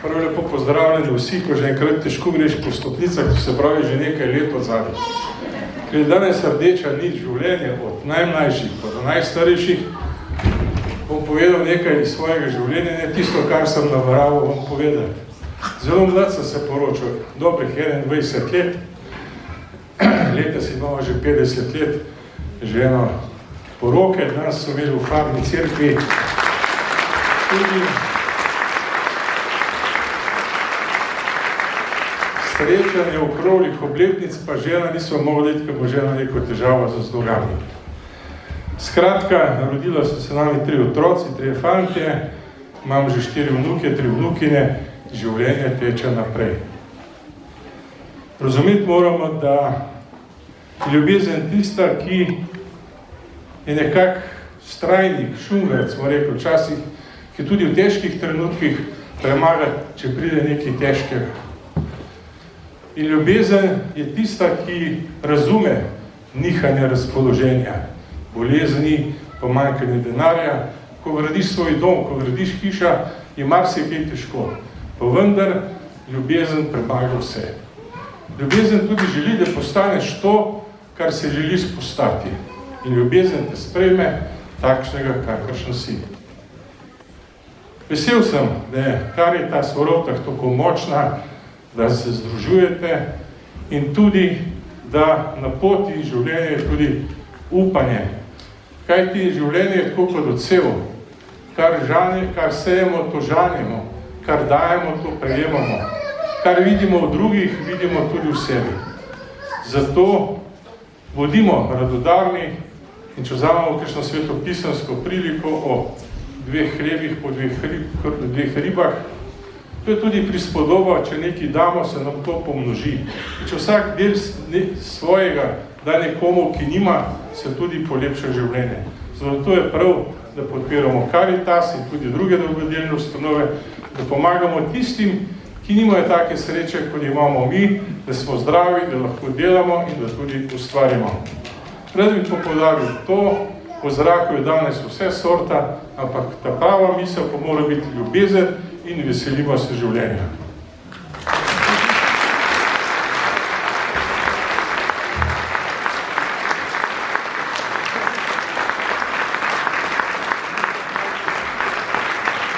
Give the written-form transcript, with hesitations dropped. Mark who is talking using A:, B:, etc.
A: Prav lepo pozdravljeni vsi, ko že enkrat težko greš po stopnicah, to se pravi že nekaj let od zadnjih. Ker je danes rdeča nit življenja od najmlajših pa do najstarejših, bom povedal nekaj iz svojega življenja, ne tisto, kar sem navaraval vam povedati. Zelo mlad sem se poročil, dobrih 21 let, letos imamo že 50 let, že eno poroke, danes so imeli v Farni cerkvi tudi srečanje okroglih obletnic, pa žena nismo mogli iti, ker bo žena neko težavo za zdogami. Skratka, rodila so se nami 3 otroci, 3 fantje, imam že 4 vnuke, 3 vnukine, življenje teče naprej. Razumeti moramo, da ljubezen tista, ki je nekak strajnik, šumverc, smo rekel včasih, ki tudi v težkih trenutkih premaga, če pride nekaj težkega. In ljubezen je tista, ki razume nihanje razpoloženja, bolezni, pomanjkanje denarja. Ko gradiš svoj dom, ko gradiš hiša, je marsikaj težko. Pa vendar ljubezen premaga vse. Ljubezen tudi želi, da postaneš to, kar se želiš postati. In ljubezen te sprejme takšnega, kakršen si. Vesel sem, da je Karitas v Rotah tako močna, da se združujete in tudi, da na poti življenja je tudi upanje. Kajti življenje je tako kot odsev. Kar sejemo, to žanjemo. Kar dajemo, to prejemamo. Kar vidimo v drugih, vidimo tudi v sebi. Zato bodimo radodarni in če vzamemo kakšno svetopisansko priliko o 2 hlebih po 2 ribah, to je tudi prispodoba, če nekaj damo, se nam to pomnoži. Če vsak del svojega da nekomu, ki nima, se tudi polepša življenje. Zato je prav, da podpiramo Karitas in tudi druge dobrodelne ustanove, da pomagamo tistim, ki nimajo take sreče, kot imamo mi, da smo zdravi, da lahko delamo in da tudi ustvarimo. Rad bi poudaril to, v zraku je danes vse sorta, ampak ta prava misel pa mora biti ljubezen in veselimo se življenja.